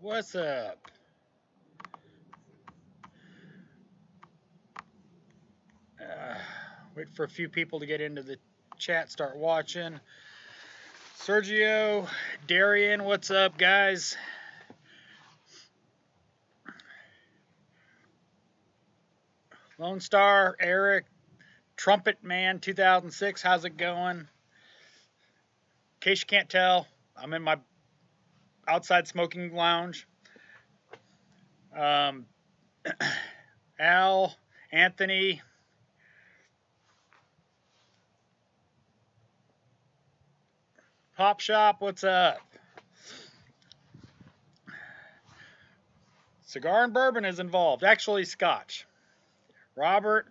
What's up? Wait for a few people to get into the chat, start watching. Sergio, Darian, what's up, guys? Lone Star, Eric, Trumpet Man 2006, how's it going? In case you can't tell, I'm in my outside smoking lounge. Al, Anthony, Pop Shop, what's up? Cigar and bourbon is involved. Actually, scotch. Robert.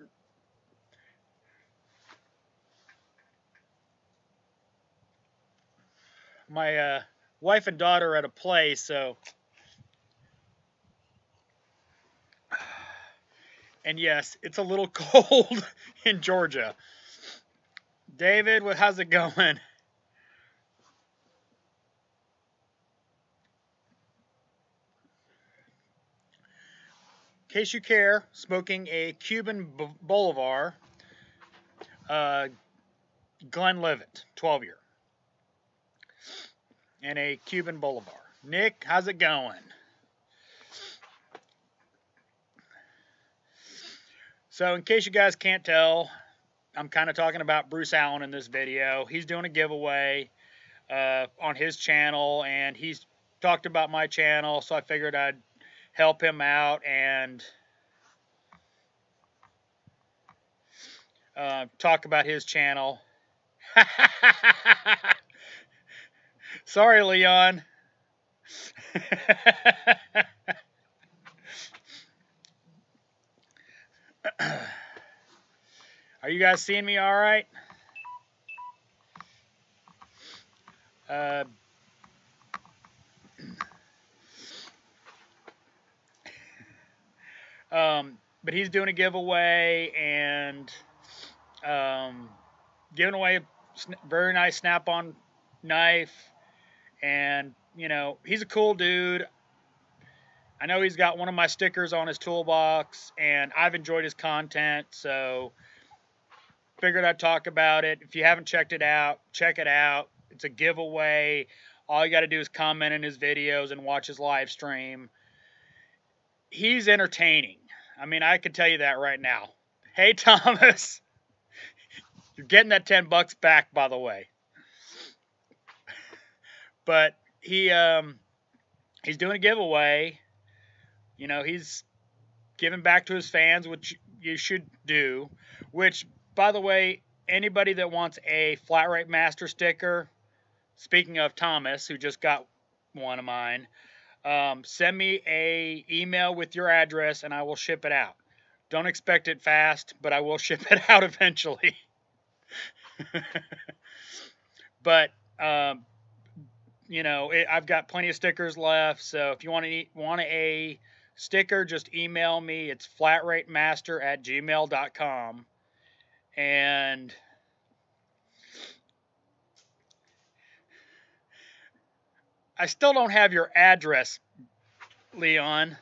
My wife and daughter are at a play, so. And yes, it's a little cold in Georgia. David, how's it going? In case you care, smoking a Cuban Bolivar, Glenlivet, 12-year. And a Cuban Bolivar. Nick, how's it going? So in case you guys can't tell, I'm kind of talking about Bruce Allen in this video. He's doing a giveaway on his channel, and he's talked about my channel, so I figured I'd help him out and talk about his channel. Sorry, Leon. Are you guys seeing me all right? But he's doing a giveaway and giving away a very nice snap-on knife. And, you know, he's a cool dude. I know he's got one of my stickers on his toolbox, and I've enjoyed his content, so figured I'd talk about it. If you haven't checked it out, check it out. It's a giveaway. All you got to do is comment in his videos and watch his live stream. He's entertaining. I mean, I can tell you that right now. Hey, Thomas. You're getting that $10 back, by the way. But he's doing a giveaway. You know, he's giving back to his fans, which you should do. Which, by the way, anybody that wants a Flat Rate Master sticker, speaking of Thomas, who just got one of mine, send me an email with your address and I will ship it out. Don't expect it fast, but I will ship it out eventually. But, you know, I've got plenty of stickers left, so if you want a sticker, just email me. It's flatratemaster@gmail.com. And I still don't have your address, Leon.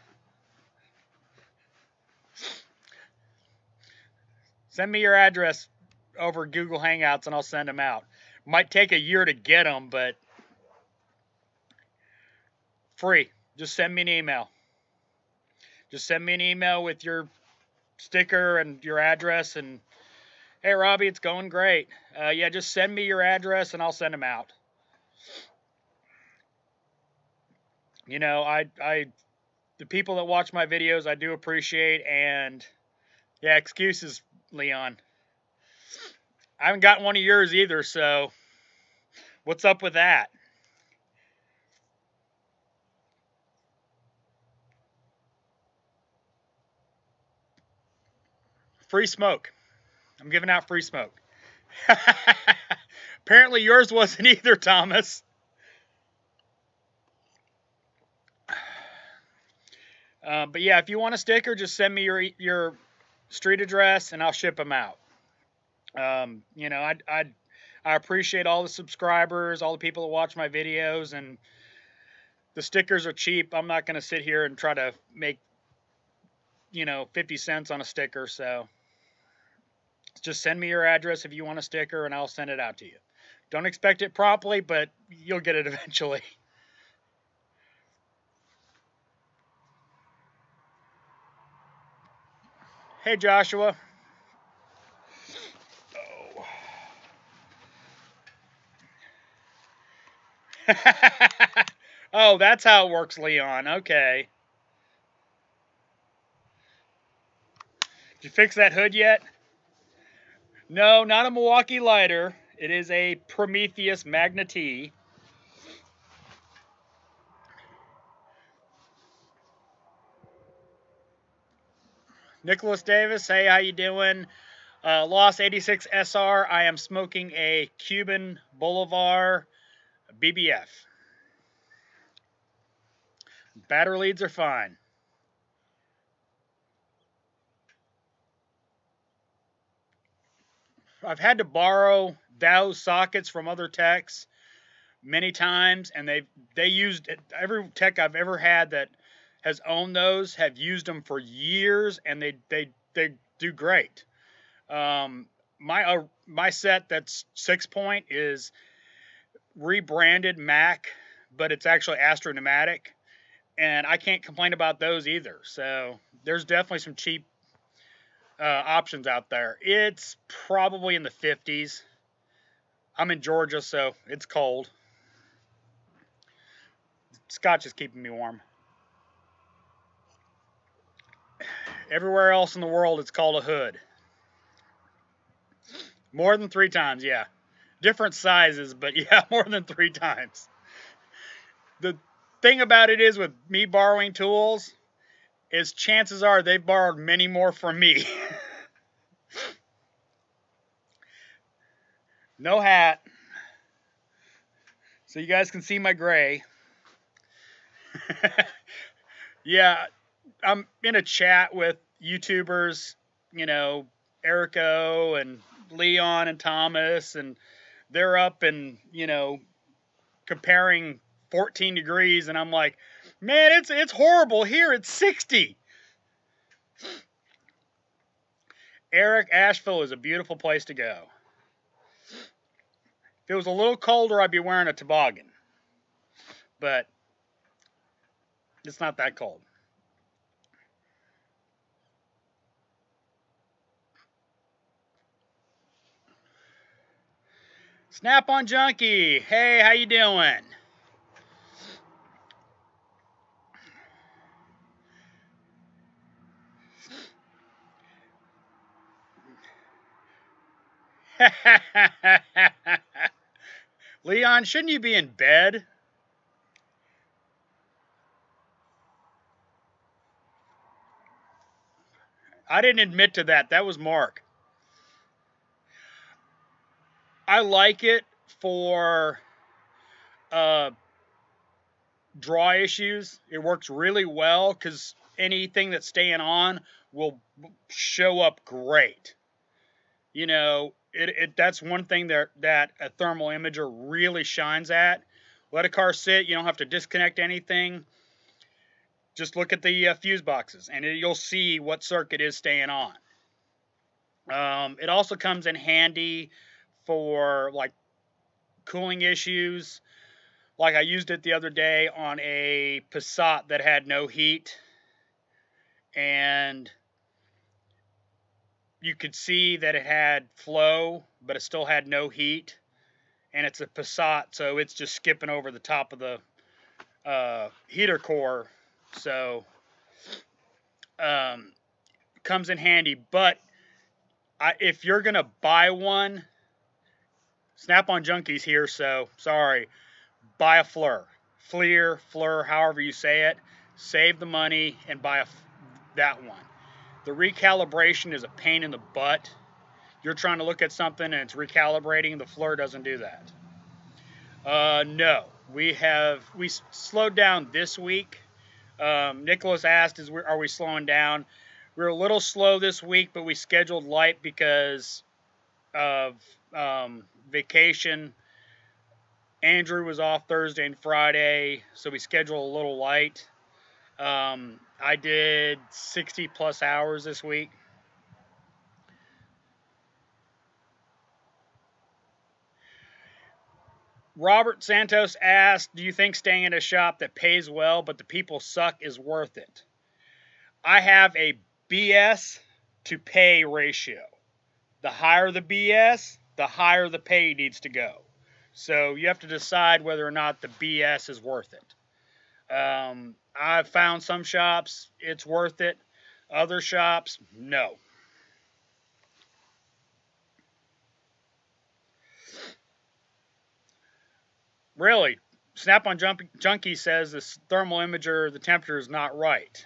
Send me your address over Google Hangouts and I'll send them out. Might take a year to get them, but free. Just send me an email. Just send me an email with your sticker and your address and, hey, Robbie, it's going great. Yeah, just send me your address and I'll send them out. You know, the people that watch my videos, I do appreciate, and yeah, excuses, Leon. I haven't gotten one of yours either, so what's up with that? Free smoke. I'm giving out free smoke. Apparently yours wasn't either, Thomas. But yeah, if you want a sticker, just send me your street address and I'll ship them out. You know, I appreciate all the subscribers, all the people that watch my videos, and the stickers are cheap. I'm not going to sit here and try to make, 50 cents on a sticker. So just send me your address if you want a sticker and I'll send it out to you. Don't expect it promptly, but you'll get it eventually. Hey, Joshua. Oh. Oh, that's how it works, Leon. Okay. Did you fix that hood yet? No, not a Milwaukee lighter. It is a Prometheus Magna T. Nicholas Davis, hey, how you doing? Lost 86 SR. I am smoking a Cuban Bolivar BBF. Battery leads are fine. I've had to borrow those sockets from other techs many times, and they used it. Every tech I've ever had that has owned those have used them for years, and they do great. My set that's 6-point is rebranded Mac, but it's actually Astro Pneumatic, and I can't complain about those either. So there's definitely some cheap options out there. It's probably in the 50s. I'm in Georgia, so it's cold. Scotch is keeping me warm. Everywhere else in the world, it's called a hood. More than 3 times, yeah. Different sizes, but yeah, more than 3 times. The thing about it is with me borrowing tools is chances are they've borrowed many more from me. No hat. So you guys can see my gray. Yeah, I'm in a chat with YouTubers, Erico and Leon and Thomas, and they're up and, comparing 14 degrees, and I'm like, man, it's horrible here. It's 60. Eric, Asheville is a beautiful place to go. If it was a little colder, I'd be wearing a toboggan. But it's not that cold. Snap on Junkie. Hey, how you doing? Leon, shouldn't you be in bed? I didn't admit to that. That was Mark. I like it for draw issues. It works really well because anything that's staying on will show up great. That's one thing that a thermal imager really shines at. Let a car sit. You don't have to disconnect anything. Just look at the fuse boxes, and you'll see what circuit is staying on. It also comes in handy for like cooling issues. Like I used it the other day on a Passat that had no heat, and you could see that it had flow, but it still had no heat. And it's a Passat, so it's just skipping over the top of the heater core. So comes in handy. But if you're gonna buy one, Snap-on Junkies here, so sorry. Buy a FLIR, however you say it. Save the money and buy that one. The recalibration is a pain in the butt. You're trying to look at something and it's recalibrating. The FLIR doesn't do that. No, we slowed down this week. Nicholas asked, are we slowing down? We're a little slow this week, but we scheduled light because of vacation Andrew was off Thursday and Friday, so we scheduled a little light. I did 60 plus hours this week. Robert Santos asked, do you think staying at a shop that pays well but the people suck is worth it? I have a BS to pay ratio. The higher the BS, the higher the pay needs to go. So you have to decide whether or not the BS is worth it. I've found some shops it's worth it. Other shops, no. Really, Snap-on Junkie says this thermal imager, the temperature is not right.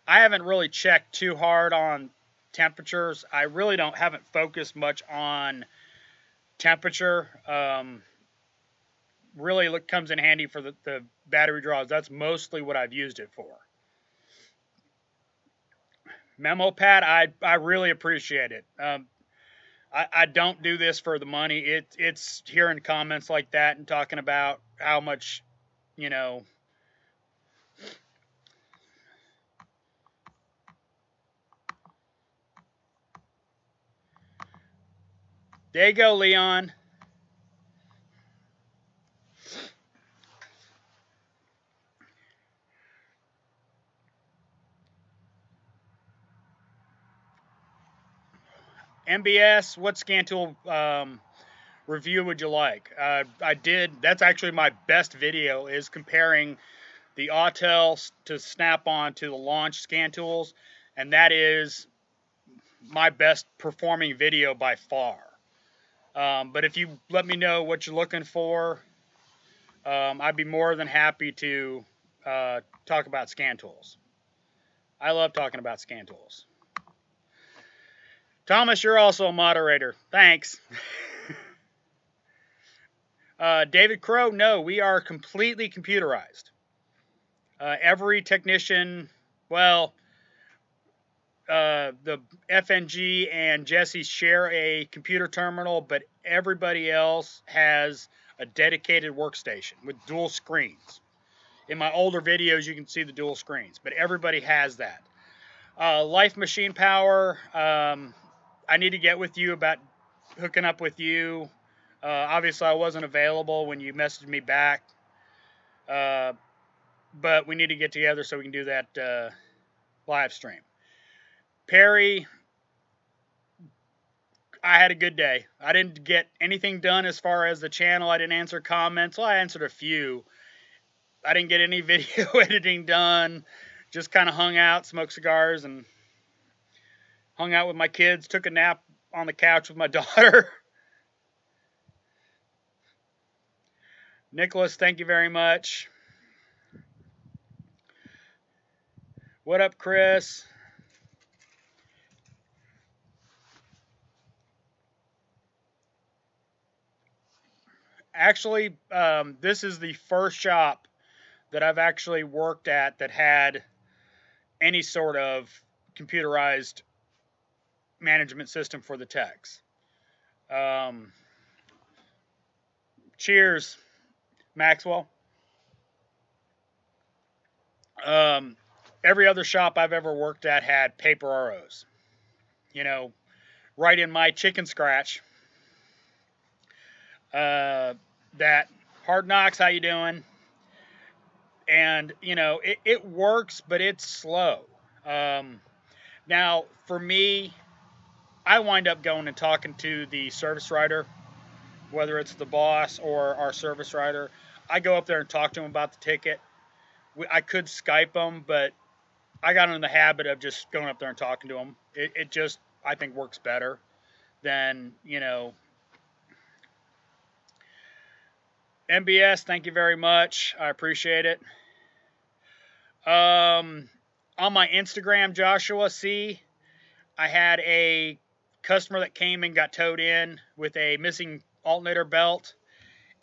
I haven't really checked too hard on temperatures. I really haven't focused much on temperature. Really comes in handy for the battery draws. That's mostly what I've used it for. Memo pad, I really appreciate it. I don't do this for the money. It's hearing comments like that and talking about how much, you know. There you go, Leon. MBS, what scan tool review would you like? I did. That's actually my best video, is comparing the Autel to Snap-on to the Launch scan tools, and that is my best performing video by far. But if you let me know what you're looking for, I'd be more than happy to talk about scan tools. I love talking about scan tools. Thomas, you're also a moderator. Thanks. David Crow, no, we are completely computerized. Every technician, well, the FNG and Jesse share a computer terminal, but everybody else has a dedicated workstation with dual screens. In my older videos, you can see the dual screens, but everybody has that. Life Machine Power, I need to get with you about hooking up with you. Obviously, I wasn't available when you messaged me back, but we need to get together so we can do that live stream. Perry, I had a good day. I didn't get anything done as far as the channel. I didn't answer comments. Well, I answered a few. I didn't get any video editing done. Just kind of hung out, smoked cigars, and hung out with my kids. Took a nap on the couch with my daughter. Nicholas, thank you very much. What up, Chris? Actually, this is the first shop that I've actually worked at that had any sort of computerized management system for the techs. Cheers, Maxwell. Every other shop I've ever worked at had paper ROs. You know, right in my chicken scratch. That Hard Knocks, how you doing? And, you know, it works, but it's slow. Now, for me, I wind up going and talking to the service writer, whether it's the boss or our service writer. I go up there and talk to him about the ticket. I could Skype him, but I got in the habit of just going up there and talking to him. It just, I think, works better than, you know. MBS, thank you very much. I appreciate it. On my Instagram, Joshua C., I had a customer that came and got towed in with a missing alternator belt,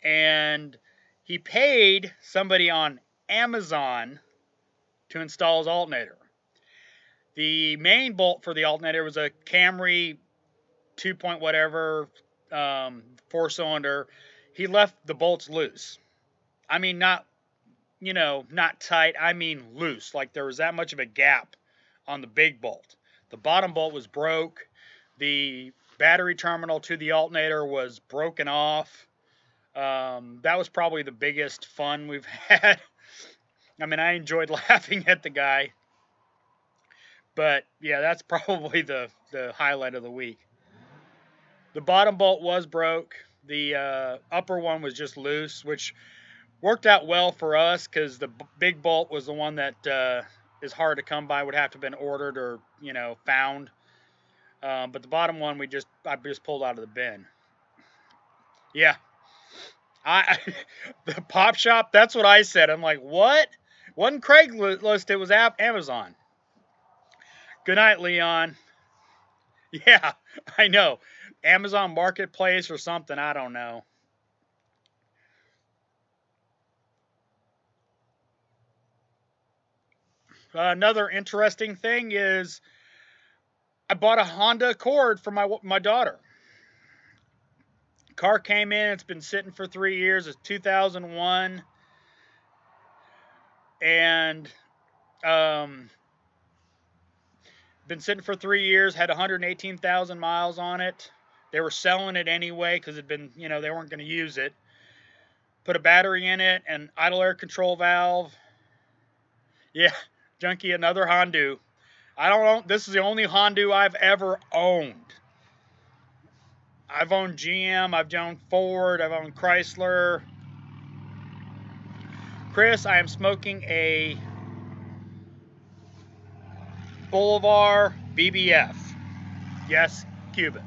and he paid somebody on Amazon to install his alternator. The main bolt for the alternator was a Camry 2 point whatever, 4-cylinder. he left the bolts loose. I mean, not, not tight. I mean loose. Like there was that much of a gap on the big bolt. The bottom bolt was broke. The battery terminal to the alternator was broken off. That was probably the biggest fun we've had. I mean, I enjoyed laughing at the guy. But yeah, that's probably the highlight of the week. The bottom bolt was broke. The upper one was just loose, which worked out well for us because the big bolt was the one that is hard to come by, would have to have been ordered or, found. But the bottom one, I just pulled out of the bin. Yeah. The pop shop, that's what I said. I'm like, what? Wasn't Craigslist, it was Amazon. Good night, Leon. Yeah, I know. Amazon Marketplace or something, I don't know. Another interesting thing is I bought a Honda Accord for my daughter. Car came in, it's been sitting for 3 years. It's 2001. And been sitting for 3 years, had 118,000 miles on it. They were selling it anyway because it'd been, they weren't going to use it. Put a battery in it, and idle air control valve. Yeah, Junkie, another Honda. I don't know. This is the only Honda I've ever owned. I've owned GM, I've owned Ford, I've owned Chrysler. Chris, I am smoking a Boulevard BBF. Yes, Cuban.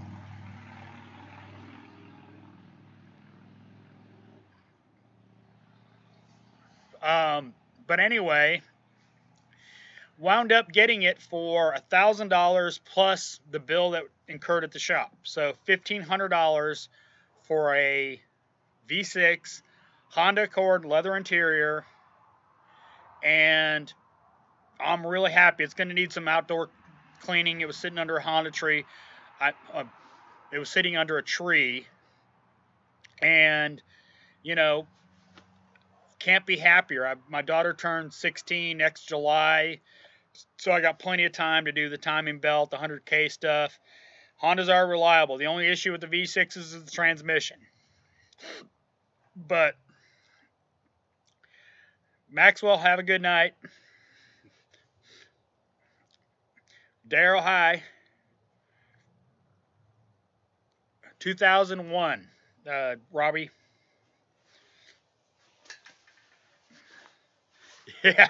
But anyway, wound up getting it for $1,000 plus the bill that incurred at the shop. So $1,500 for a V6 Honda Accord leather interior, and I'm really happy. It's going to need some outdoor cleaning. It was sitting under a Honda tree. It was sitting under a tree, and can't be happier. My daughter turned 16 next July, so I got plenty of time to do the timing belt, the 100K stuff. Hondas are reliable. The only issue with the V6s is the transmission. But Maxwell, have a good night. Daryl, hi. 2001, Robbie. Yeah.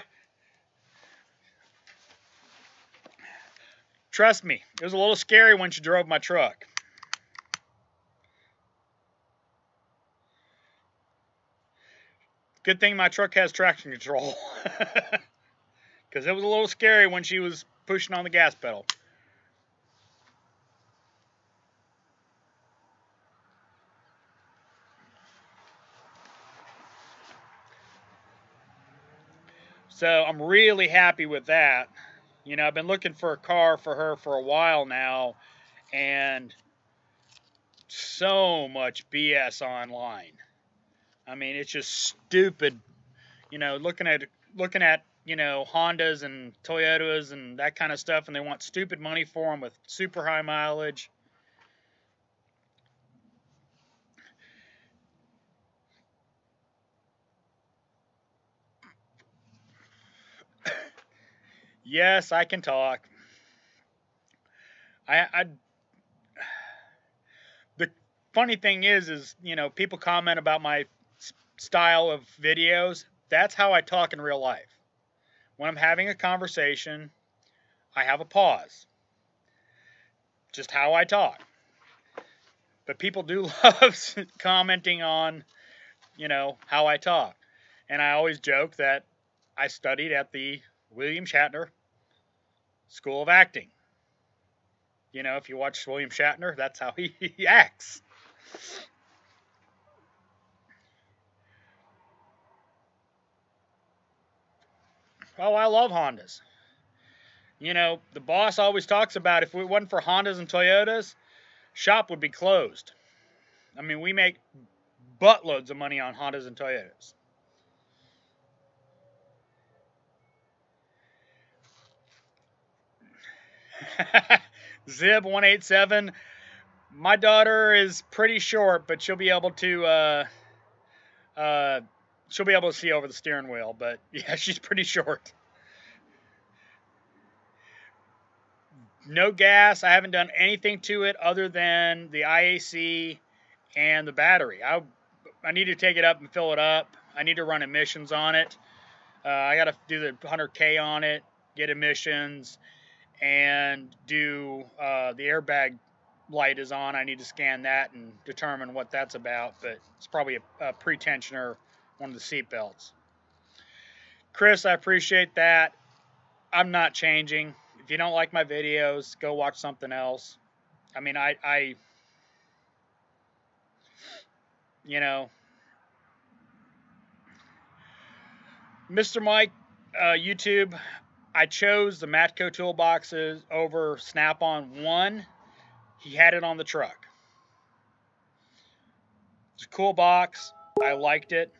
Trust me, it was a little scary when she drove my truck. Good thing my truck has traction control. Because it was a little scary when she was pushing on the gas pedal. So I'm really happy with that. I've been looking for a car for her for a while now, and so much BS online. I mean, it's just stupid. Looking at Hondas and Toyotas and that kind of stuff, and they want stupid money for them with super high mileage. Yes, I can talk. The funny thing is people comment about my style of videos. That's how I talk in real life. When I'm having a conversation, I have a pause. Just how I talk. But people do love commenting on, how I talk. And I always joke that I studied at the William Shatner School of Acting. If you watch William Shatner, that's how he acts. Oh, I love Hondas. The boss always talks about if it wasn't for Hondas and Toyotas, shop would be closed. I mean, we make buttloads of money on Hondas and Toyotas. Zib 187. My daughter is pretty short, but she'll be able to see over the steering wheel. But yeah, she's pretty short. No gas. I haven't done anything to it other than the IAC and the battery. I need to take it up and fill it up. I need to run emissions on it. I got to do the 100K on it, get emissions, and do the airbag light is on. I need to scan that and determine what that's about, but it's probably a pre-tensioner, one of the seat belts. Chris, I appreciate that. I'm not changing. If you don't like my videos, go watch something else. I mean, I you know, Mr. Mike, YouTube, I chose the Matco toolboxes over Snap-on 1. He had it on the truck. It's a cool box. I liked it.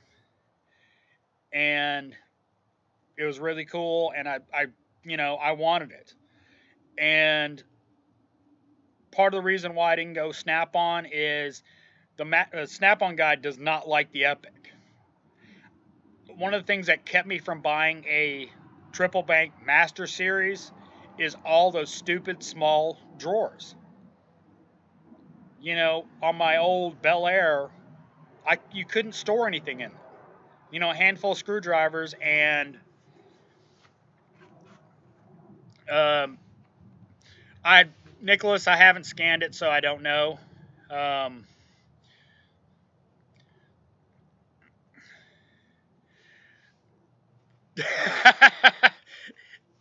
And it was really cool, and I wanted it. And part of the reason why I didn't go Snap-on is the Snap-on guy does not like the Epic. One of the things that kept me from buying a triple bank Master Series is all those stupid small drawers. You know, on my old Bel Air, you couldn't store anything in them. You know, a handful of screwdrivers and Nicholas, I haven't scanned it, so I don't know.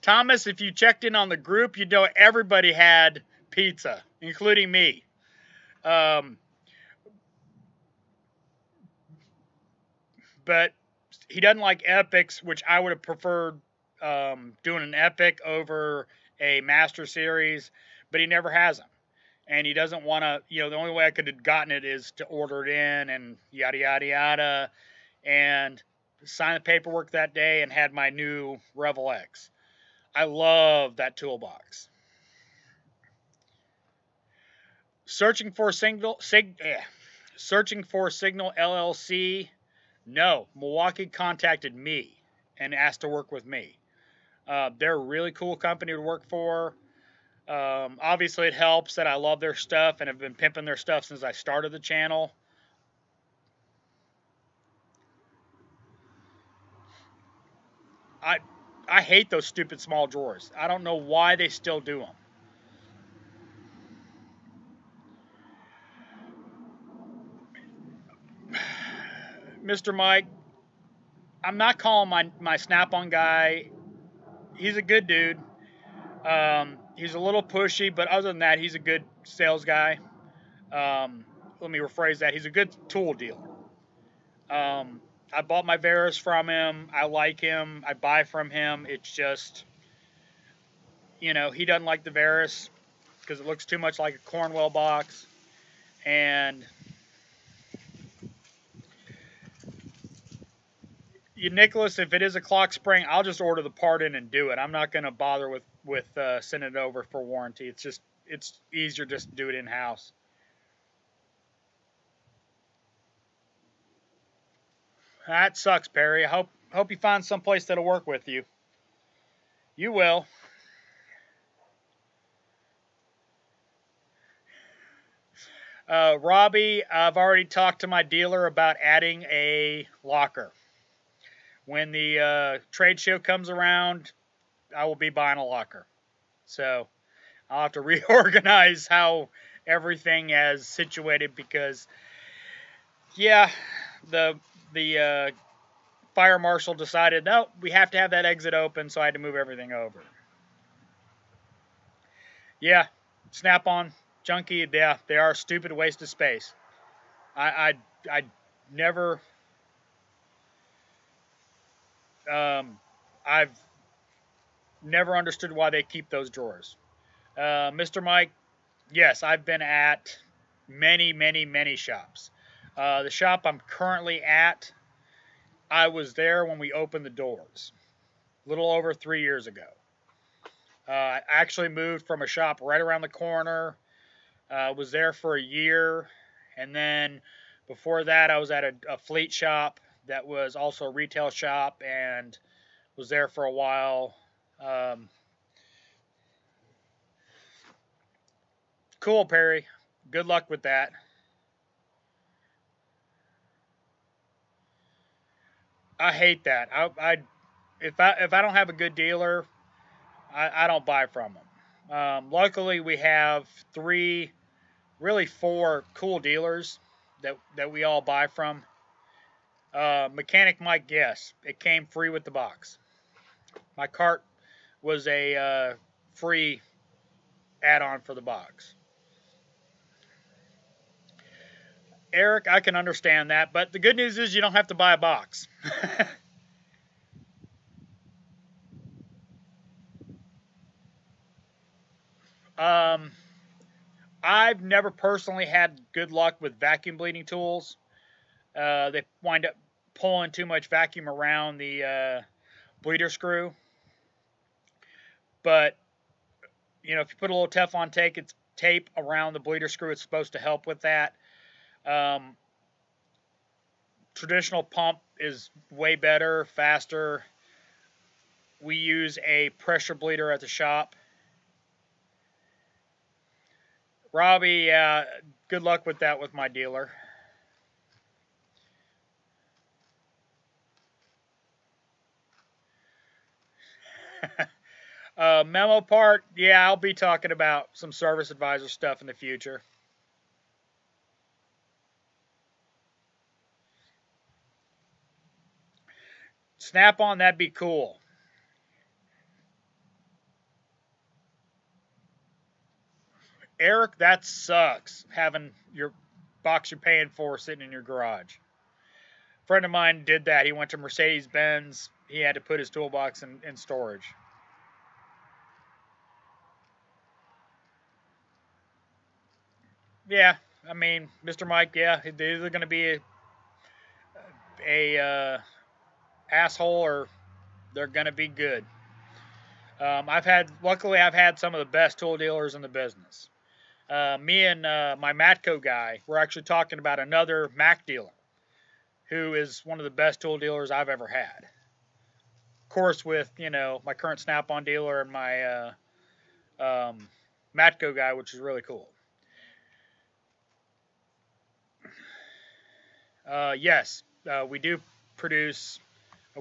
Thomas, if you checked in on the group, you know everybody had pizza, including me. But he doesn't like Epics, which I would have preferred doing an Epic over a Master Series, but he never has them. And he doesn't want to, you know, the only way I could have gotten it is to order it in and yada, yada, yada. And signed the paperwork that day and had my new Revel X. I love that toolbox. Searching for Signal LLC. No, Milwaukee contacted me and asked to work with me. They're a really cool company to work for. Obviously, it helps that I love their stuff and have been pimping their stuff since I started the channel. I hate those stupid small drawers. I don't know why they still do them. Mr. Mike, I'm not calling my Snap-on guy. He's a good dude. He's a little pushy, but other than that, he's a good sales guy. Let me rephrase that. He's a good tool dealer. I bought my Verus from him. I like him. I buy from him. It's just, you know, he doesn't like the Verus because it looks too much like a Cornwell box. And Nicholas, if it is a clock spring, I'll just order the part in and do it. I'm not going to bother with sending it over for warranty. It's easier just to do it in-house. That sucks, Perry. I hope you find some place that'll work with you. You will. Robbie, I've already talked to my dealer about adding a locker. When the trade show comes around, I will be buying a locker. So I'll have to reorganize how everything is situated because, yeah, the fire marshal decided, no, we have to have that exit open, so I had to move everything over. Yeah, Snap-on, Junkie, yeah, they are a stupid waste of space. I never... I've never understood why they keep those drawers. Mr. Mike, yes, I've been at many, many, many shops. The shop I'm currently at, I was there when we opened the doors, a little over 3 years ago. I actually moved from a shop right around the corner. Was there for a year, and then before that, I was at a fleet shop that was also a retail shop, and was there for a while. Um, cool, Perry. Good luck with that. I hate that. If I don't have a good dealer, I don't buy from them. Luckily, we have three, really four cool dealers that we all buy from. Mechanic Mike, yes, it came free with the box. My cart was a free add-on for the box. Eric, I can understand that, but the good news is you don't have to buy a box. um, I've never personally had good luck with vacuum bleeding tools. They wind up pulling too much vacuum around the bleeder screw. But if you put a little Teflon tape around the bleeder screw, it's supposed to help with that. Um, Traditional pump is way better, faster. We use a pressure bleeder at the shop. Robbie, good luck with that with my dealer. Memo part, yeah, I'll be talking about some service advisor stuff in the future. Snap on, that'd be cool. Eric, that sucks having your box you're paying for sitting in your garage. A friend of mine did that. He went to Mercedes Benz. He had to put his toolbox in storage. Yeah, I mean, Mr. Mike, yeah, they're either going to be a asshole or they're going to be good. Luckily, I've had some of the best tool dealers in the business. Me and my Matco guy, we're actually talking about another Mac dealer who is one of the best tool dealers I've ever had. Of course, with my current Snap-on dealer and my Matco guy, which is really cool. Yes, we do produce,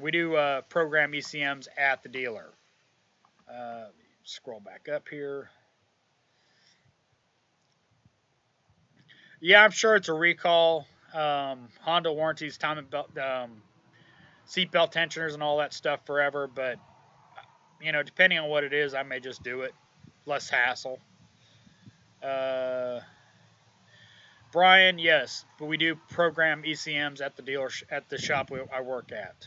we do program ECMs at the dealer. Scroll back up here. Yeah, I'm sure it's a recall. Honda warranties time and belt, seatbelt tensioners and all that stuff forever, but depending on what it is, I may just do it. Less hassle. Uh, Brian, yes, but we do program ECMs at the at the shop I work at.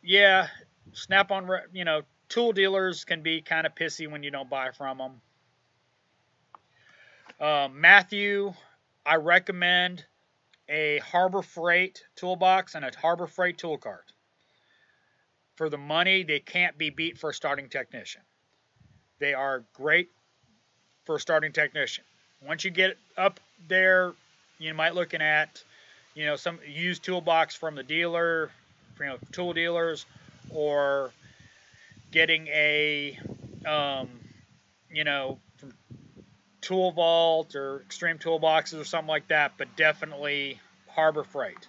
Yeah, Snap on, tool dealers can be kind of pissy when you don't buy from them. Matthew, I recommend a Harbor Freight toolbox and a Harbor Freight tool cart. For the money, they can't be beat for a starting technician. They are great for a starting technician. Once you get up there, you might looking at, some used toolbox from the dealer, tool dealers, or getting a, from Tool Vault or Extreme Toolboxes or something like that, but definitely Harbor Freight.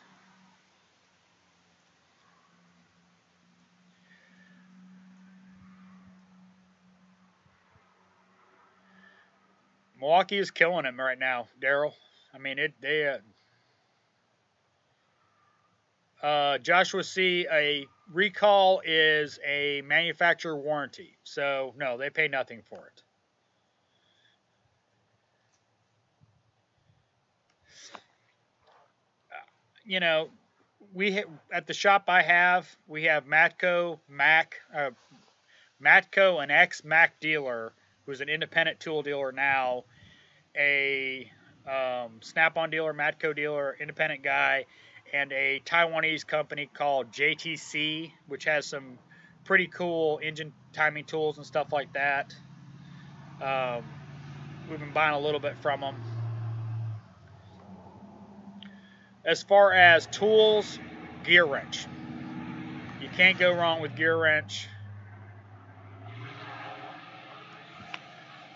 Milwaukee is killing him right now, Daryl. I mean, Joshua C. A recall is a manufacturer warranty, so no, they pay nothing for it. You know, at the shop we have Matco, an ex Mac dealer who's an independent tool dealer now. a Snap-on dealer, Matco dealer, independent guy, and a Taiwanese company called JTC, which has some pretty cool engine timing tools and stuff like that. We've been buying a little bit from them. As far as tools, gear wrench. You can't go wrong with gear wrench.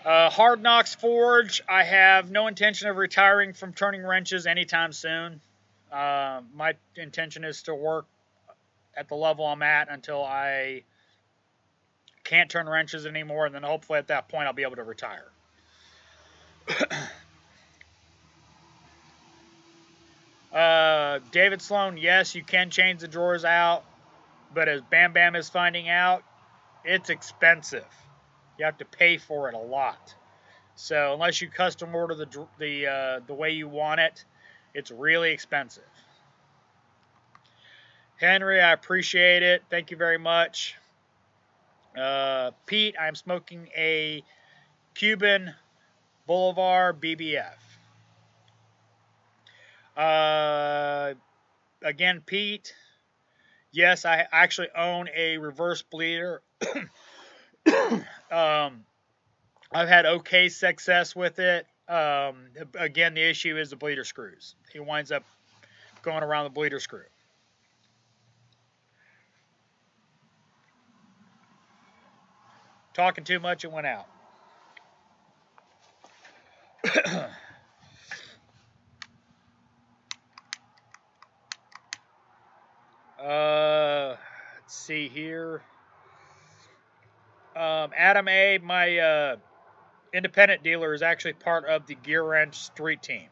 Hard Knocks Forge, I have no intention of retiring from turning wrenches anytime soon. My intention is to work at the level I'm at until I can't turn wrenches anymore, and then hopefully at that point I'll be able to retire. David Sloan, yes, you can change the drawers out, but as Bam Bam is finding out, it's expensive. You have to pay for it a lot. So unless you custom order the way you want it, it's really expensive. Henry, I appreciate it. Thank you very much. Pete, I'm smoking a Cuban Boulevard BBF. Again, Pete, yes, I actually own a reverse bleeder. I've had okay success with it. Again, the issue is the bleeder screws. He winds up going around the bleeder screw. Talking too much, it went out. Let's see here. Adam A., my independent dealer, is actually part of the Gear Wrench street team.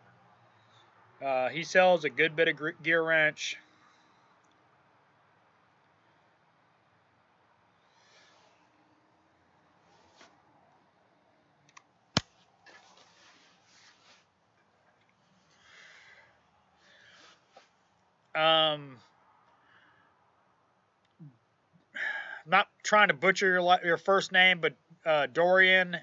He sells a good bit of gear wrench. Not trying to butcher your first name, but Dorian,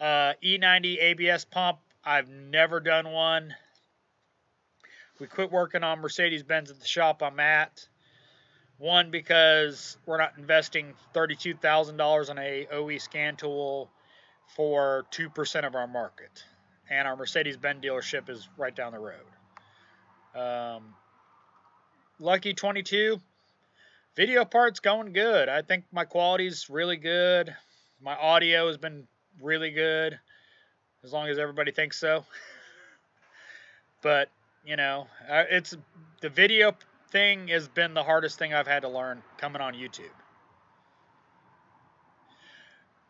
E90 ABS pump. I've never done one. We quit working on Mercedes-Benz at the shop I'm at. One, because we're not investing $32,000 on a OE scan tool for 2% of our market. And our Mercedes-Benz dealership is right down the road. Lucky 22. Video part's going good. I think my quality's really good. My audio has been really good, as long as everybody thinks so. But, you know, it's the video thing has been the hardest thing I've had to learn coming on YouTube.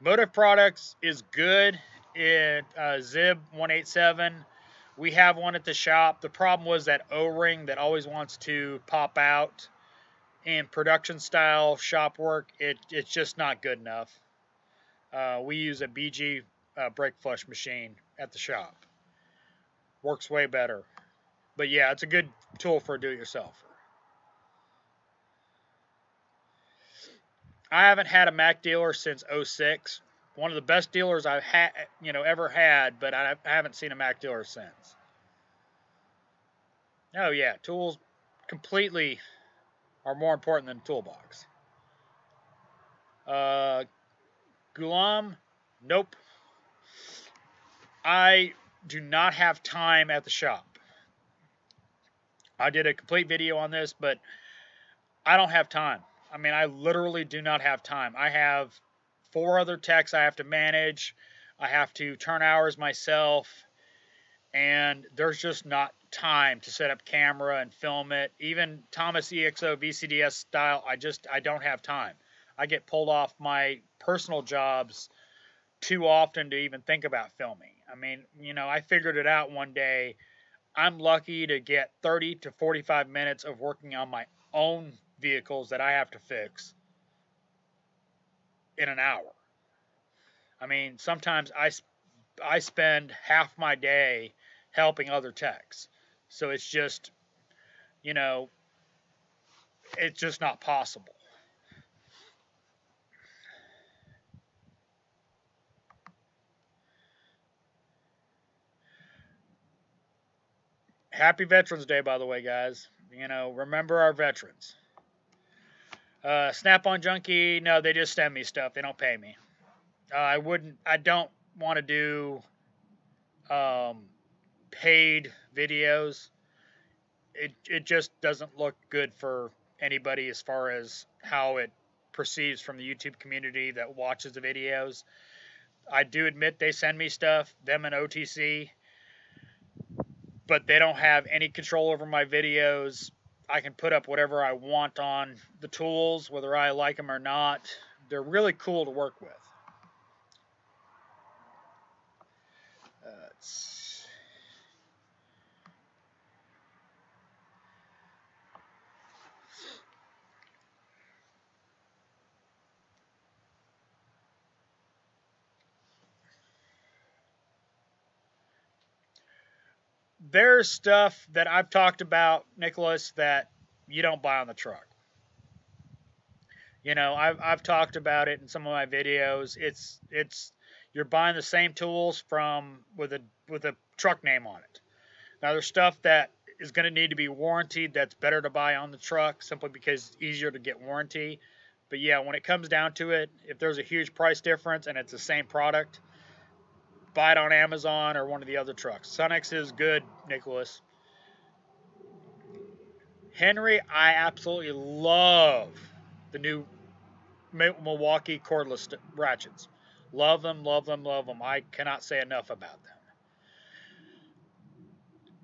Motive Products is good. Zib 187. We have one at the shop. The problem was that O-ring that always wants to pop out. In production style shop work, it's just not good enough. We use a BG brake flush machine at the shop. Works way better. But yeah, it's a good tool for a do-it-yourselfer. I haven't had a Mac dealer since 06. One of the best dealers I've had, ever had, but I haven't seen a Mac dealer since. Oh yeah, tools completely are more important than toolbox. Gulam, nope. I do not have time at the shop. I did a complete video on this, but I don't have time. I mean, I literally do not have time. I have 4 other techs I have to manage. I have to turn hours myself, and there's just not time to set up camera and film it. Even Thomas EXO VCDS style, I don't have time. I get pulled off my personal jobs too often to even think about filming. I mean, I figured it out one day. I'm lucky to get 30 to 45 minutes of working on my own vehicles that I have to fix in an hour. I mean, sometimes I spend half my day helping other techs. So it's just, it's just not possible. Happy Veterans Day, by the way, guys. You know, remember our veterans. Snap-on Junkie, no, they just send me stuff. They don't pay me. I don't want to do paid videos. It just doesn't look good for anybody as far as how it perceives from the YouTube community that watches the videos. I do admit they send me stuff, them and OTC, but they don't have any control over my videos. I can put up whatever I want on the tools, whether I like them or not. They're really cool to work with. There's stuff that I've talked about, Nicholas, that you don't buy on the truck. You know, I've talked about it in some of my videos. It's you're buying the same tools from with a truck name on it. Now there's stuff that is going to need to be warranted that's better to buy on the truck simply because it's easier to get warranty. But yeah, when it comes down to it, if there's a huge price difference and it's the same product, buy it on Amazon or one of the other trucks. Sunex is good, Nicholas. Henry, I absolutely love the new Milwaukee cordless ratchets. Love them, love them, love them. I cannot say enough about them.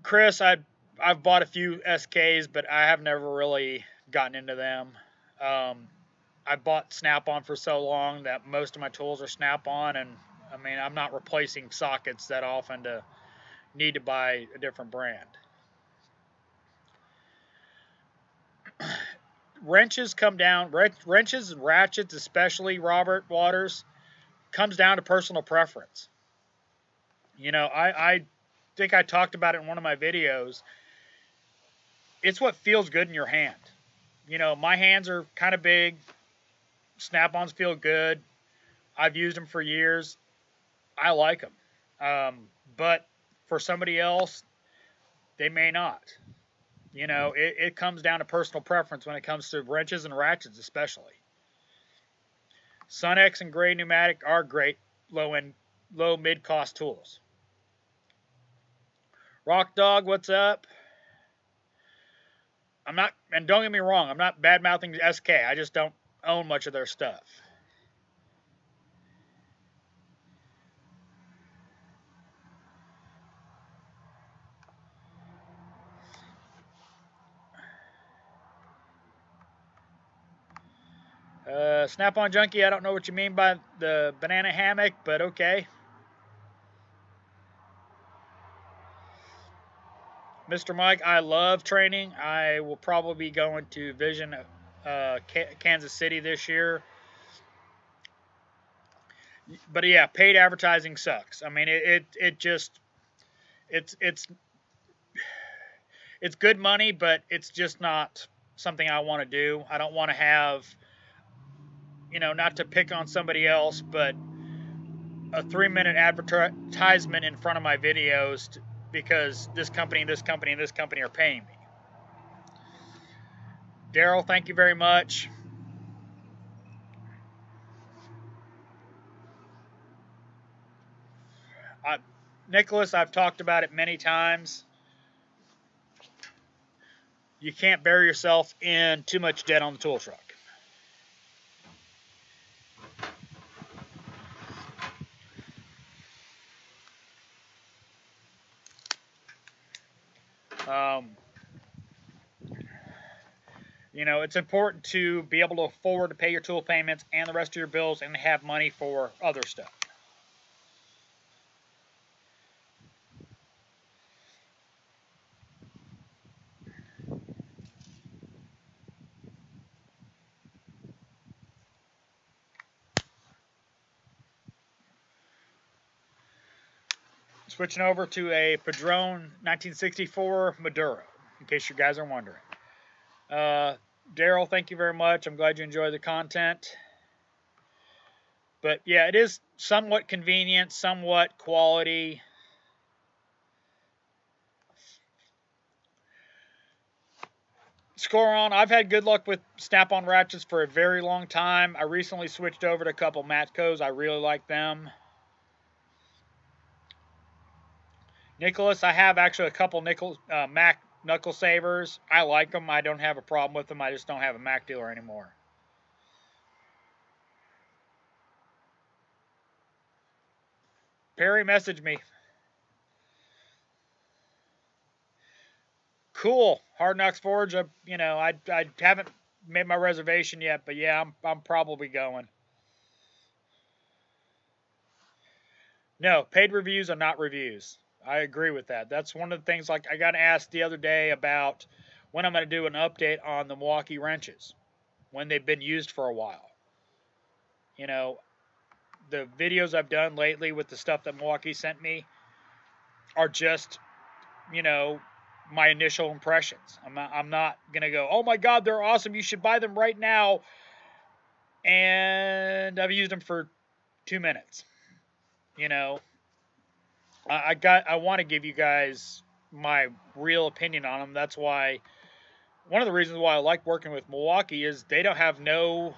Chris, I've bought a few SKs, but I have never really gotten into them. I bought Snap-on for so long that most of my tools are Snap-on, and I mean, I'm not replacing sockets that often to need to buy a different brand. Wrenches come down, wrenches and ratchets especially, Robert Waters, comes down to personal preference. You know, I think I talked about it in one of my videos. It's what feels good in your hand. You know, my hands are kind of big. Snap-ons feel good. I've used them for years. I like them. But for somebody else, they may not. You know, it comes down to personal preference when it comes to wrenches and ratchets especially. Sunex and Gray Pneumatic are great low mid-cost tools. Rock Dog, what's up? I'm not, and don't get me wrong, I'm not bad-mouthing SK. I just don't own much of their stuff. Snap-on Junkie, I don't know what you mean by the banana hammock, but okay. Mr. Mike, I love training. I will probably be going to Vision Kansas City this year. But yeah, paid advertising sucks. I mean, it just it's good money, but it's just not something I want to do. I don't want to have, you know, not to pick on somebody else, but a 3-minute advertisement in front of my videos because this company and this company and this company are paying me. Daryl, thank you very much. Nicholas, I've talked about it many times. You can't bury yourself in too much debt on the tool truck. You know, it's important to be able to afford to pay your tool payments and the rest of your bills and have money for other stuff. Switching over to a Padron 1964 Maduro, in case you guys are wondering. Daryl, thank you very much. I'm glad you enjoy the content. But yeah, it is somewhat convenient, somewhat quality. Scoron, I've had good luck with snap-on ratchets for a very long time. I recently switched over to a couple Matcos. I really like them. Nicholas, I have actually a couple Mac knuckle savers. I like them. I don't have a problem with them. I just don't have a Mac dealer anymore. Perry, message me. Cool. Hard Knocks Forge. I haven't made my reservation yet, but yeah, I'm probably going. No, paid reviews are not reviews. I agree with that. That's one of the things. Like I got asked the other day about when I'm going to do an update on the Milwaukee wrenches when they've been used for a while. You know, the videos I've done lately with the stuff that Milwaukee sent me are just, my initial impressions. I'm not gonna go, oh my God, they're awesome. You should buy them right now. And I've used them for 2 minutes. I want to give you guys my real opinion on them. That's why one of the reasons why I like working with Milwaukee is they don't have no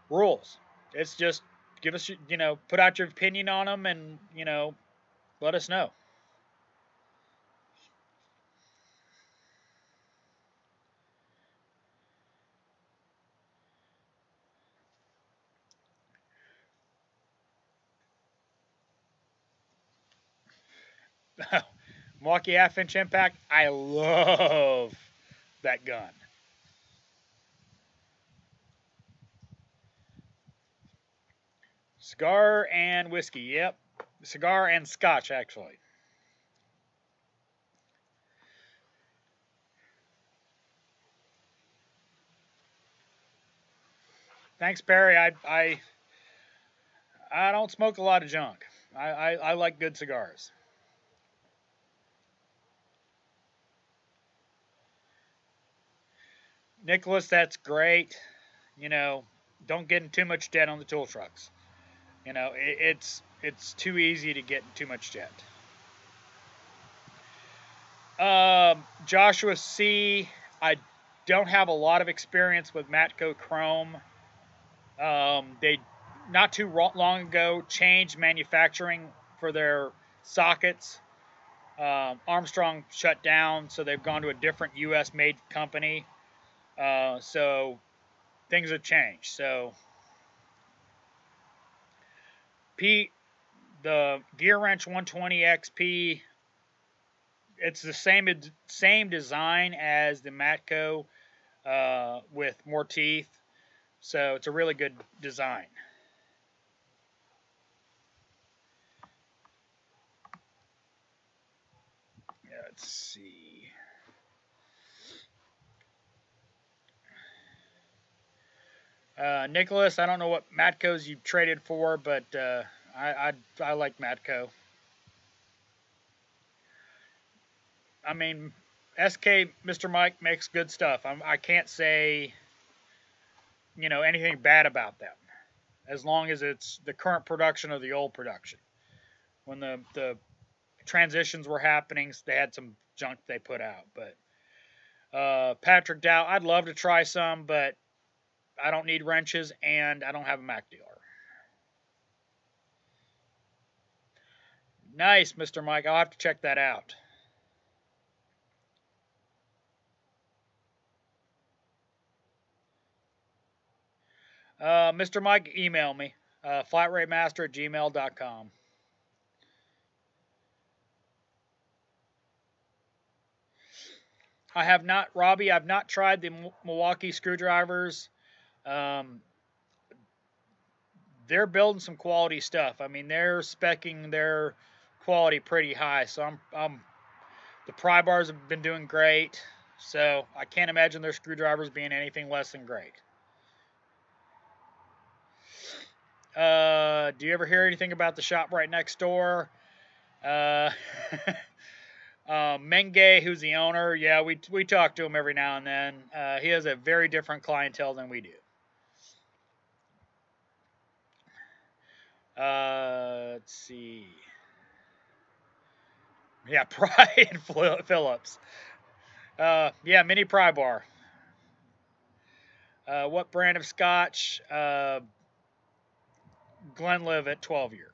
rules. It's just give us, put out your opinion on them and, let us know. Milwaukee half-inch impact, I love that gun. Cigar and whiskey, yep. Cigar and scotch, actually. Thanks, Perry. I don't smoke a lot of junk. I like good cigars. Nicholas, that's great. Don't get in too much debt on the tool trucks. It's too easy to get in too much debt. Joshua C. I don't have a lot of experience with Matco Chrome. They not too long ago changed manufacturing for their sockets. Armstrong shut down, so they've gone to a different U.S. made company. So things have changed. So Pete, the Gear Wrench 120 XP, it's the same design as the Matco with more teeth. So it's a really good design. Let's see. Nicholas, I don't know what Matcos you traded for, but I like Matco. I mean, SK Mr. Mike makes good stuff. I can't say anything bad about them, as long as it's the current production or the old production. When the transitions were happening, they had some junk they put out. But Patrick Dow, I'd love to try some, but I don't need wrenches and I don't have a Mac dealer. Nice, Mr. Mike. I'll have to check that out. Mr. Mike, email me. flatratemaster@gmail.com. I have not, Robbie, I've not tried the Milwaukee screwdrivers. They're building some quality stuff. I mean, they're speccing their quality pretty high. So the pry bars have been doing great. So I can't imagine their screwdrivers being anything less than great. Do you ever hear anything about the shop right next door? Menge, who's the owner, yeah, we talk to him every now and then. He has a very different clientele than we do. Let's see. Yeah, Brian Phillips. Yeah, mini pry bar. What brand of scotch? Glenlivet 12 year.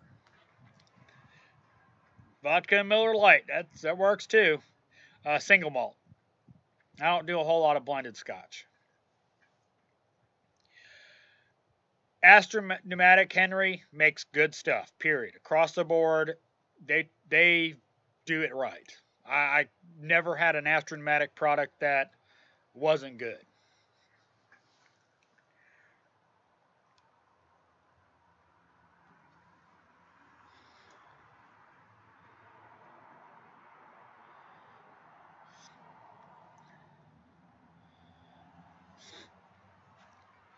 Vodka and Miller Lite. That works too. Single malt. I don't do a whole lot of blended scotch. Astra Pneumatic Henry makes good stuff. Period. Across the board, they do it right. I never had an Astra Pneumatic product that wasn't good.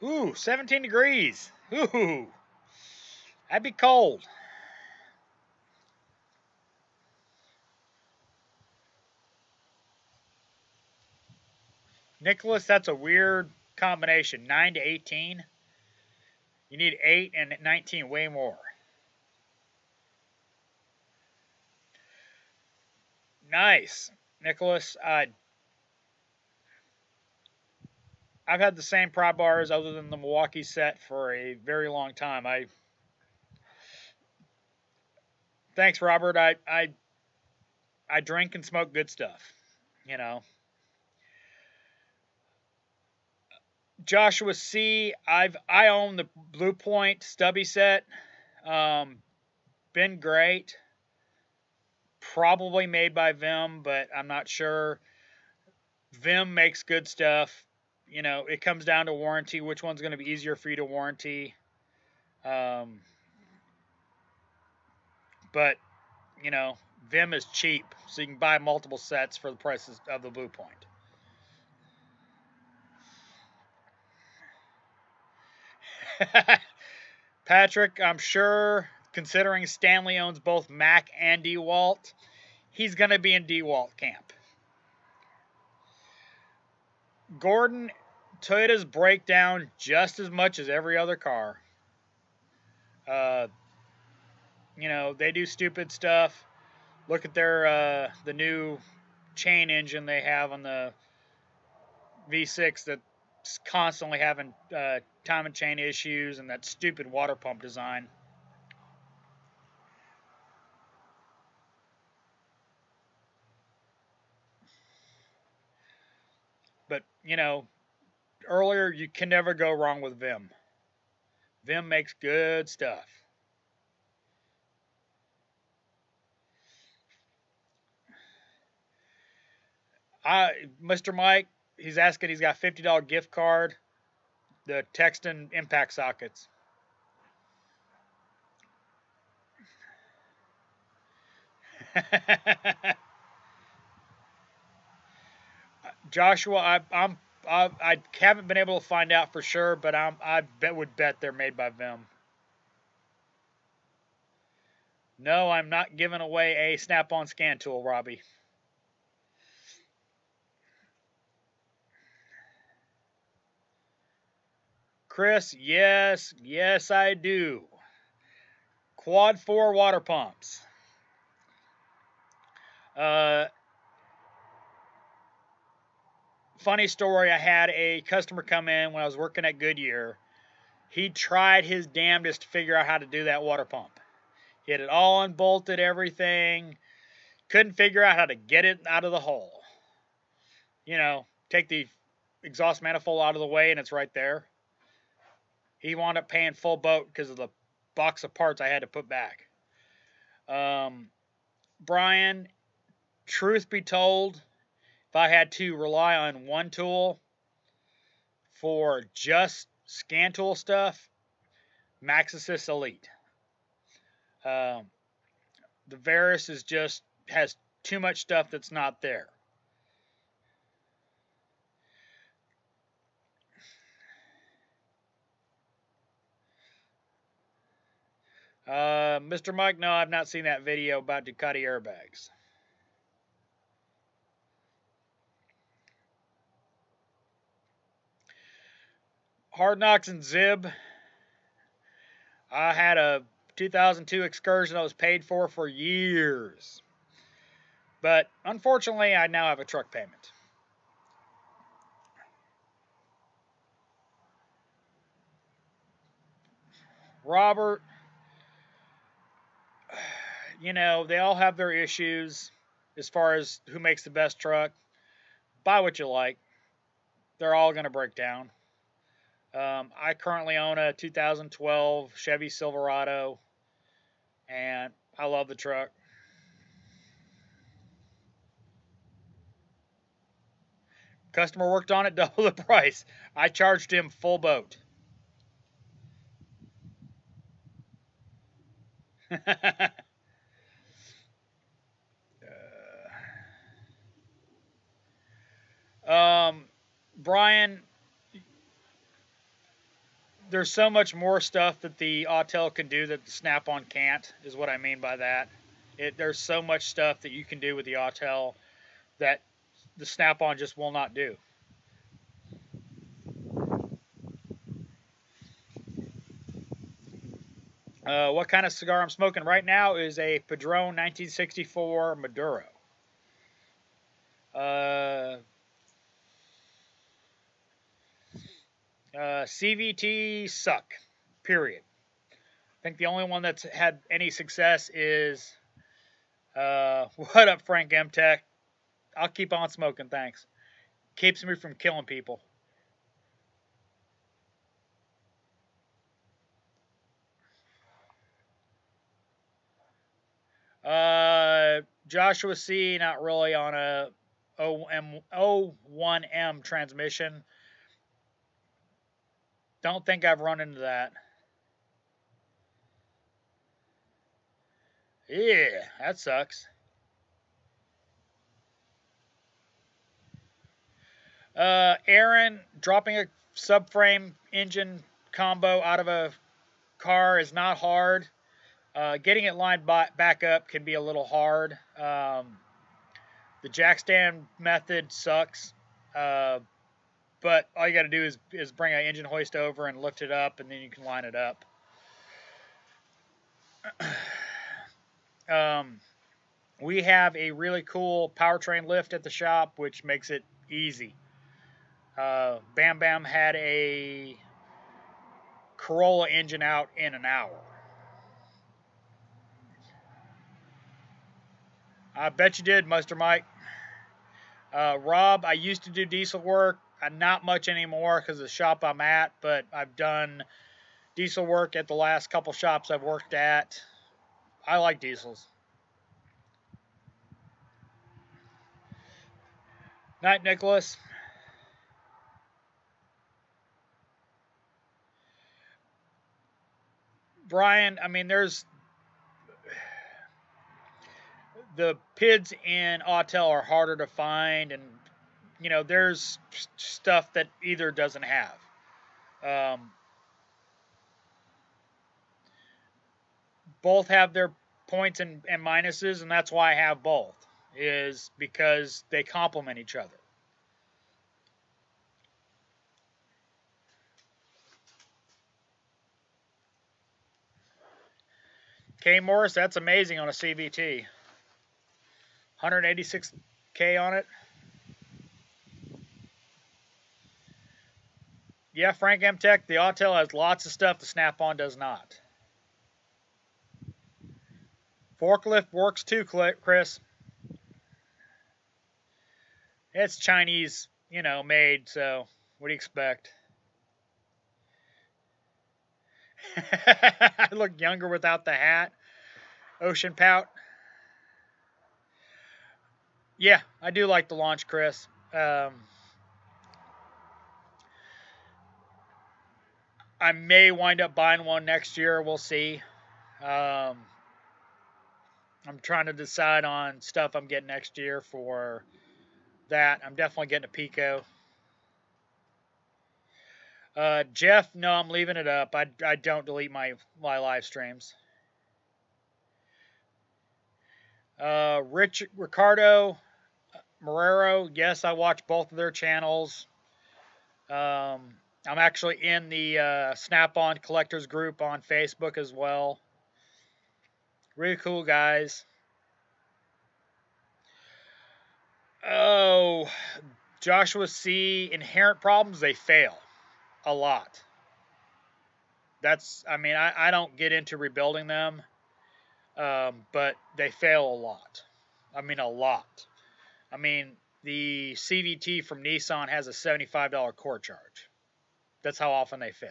Ooh, 17 degrees. Ooh, that'd be cold. Nicholas, that's a weird combination. 9 to 18. You need 8 and 19, way more. Nice. Nicholas, I've had the same pry bars other than the Milwaukee set for a very long time. Thanks, Robert. I drink and smoke good stuff. You know, Joshua C. I own the Blue Point stubby set. Um, been great. Probably made by Vim, but I'm not sure. Vim makes good stuff. You know, it comes down to warranty. Which one's going to be easier for you to warranty? Um, but you know, Vim is cheap, so you can buy multiple sets for the prices of the Blue Point. Patrick, I'm sure, considering Stanley owns both Mac and DeWalt, he's going to be in DeWalt camp. Gordon, Toyotas break down just as much as every other car. Uh, you know, they do stupid stuff. Look at their the new chain engine they have on the V6 that's constantly having time and chain issues, and that stupid water pump design. But, you know, earlier, you can never go wrong with Vim. Vim makes good stuff. Mr. Mike, he's asking, he's got $50 gift card, the Texton impact sockets. Joshua, I haven't been able to find out for sure, but would bet they're made by Vim. No, I'm not giving away a Snap-on scan tool, Robbie. Chris, yes, I do. Quad 4 water pumps. Funny story, I had a customer come in when I was working at Goodyear. He tried his damnedest to figure out how to do that water pump. He had it all unbolted, everything. Couldn't figure out how to get it out of the hole. You know, take the exhaust manifold out of the way and it's right there. He wound up paying full boat because of the box of parts I had to put back. Brian, truth be told, if I had to rely on one tool for just scan tool stuff, Maxxis Elite. The Varis has too much stuff that's not there. Mr. Mike, no, I've not seen that video about Ducati airbags. Hard Knocks and Zib. I had a 2002 Excursion I was paid for years. But unfortunately, I now have a truck payment. Robert, you know, they all have their issues as far as who makes the best truck. Buy what you like. They're all going to break down. I currently own a 2012 Chevy Silverado, and I love the truck. Customer worked on it double the price. I charged him full boat. Brian, there's so much more stuff that the Autel can do that the Snap-on can't, is what I mean by that. There's so much stuff that you can do with the Autel that the Snap-on just will not do. What kind of cigar I'm smoking right now is a Padron 1964 Maduro. CVT suck, period. I think the only one that's had any success is, what up, Frank M. Tech? I'll keep on smoking, thanks. Keeps me from killing people. Joshua C, not really on a O1M transmission. Don't think I've run into that. Yeah, that sucks. Aaron, dropping a subframe engine combo out of a car is not hard. Getting it lined back up can be a little hard. The jack stand method sucks. But all you got to do is bring an engine hoist over and lift it up, and then you can line it up. We have a really cool powertrain lift at the shop, which makes it easy. Bam Bam had a Corolla engine out in an hour. I bet you did, Mustard Mike. Rob, I used to do diesel work. Not much anymore because of the shop I'm at, but I've done diesel work at the last couple shops I've worked at. I like diesels. Night, Nicholas. Brian, I mean, there's the PIDs in Autel are harder to find, and you know, there's stuff that either doesn't have. Both have their points and minuses, and that's why I have both, is because they complement each other. K Morris, that's amazing on a CVT. 186K on it. Yeah, Frank M. Tech, the Autel has lots of stuff the Snap-on does not. Forklift works too, Chris. It's Chinese, you know, made, so what do you expect? I look younger without the hat. Ocean Pout. Yeah, I do like the launch, Chris. I may wind up buying one next year. We'll see. I'm trying to decide on stuff I'm getting next year for that. I'm definitely getting a Pico. Jeff, no, I'm leaving it up. I don't delete my live streams. Ricardo Marrero, yes, I watch both of their channels. I'm actually in the Snap-on Collectors group on Facebook as well. Really cool guys. Oh, Joshua C. Inherent problems, they fail a lot. I mean, I don't get into rebuilding them, but they fail a lot. I mean, a lot. I mean, the CVT from Nissan has a $75 core charge. That's how often they fail.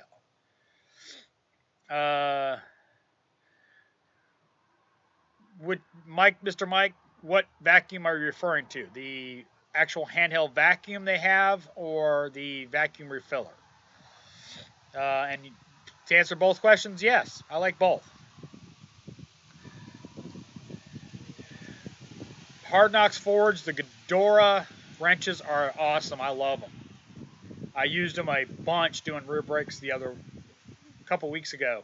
Mr. Mike, what vacuum are you referring to? The actual handheld vacuum they have, or the vacuum refiller? And to answer both questions, yes, I like both. Hard Knocks Forge, the Ghidorah wrenches are awesome. I love them. I used them a bunch doing rear brakes a couple weeks ago.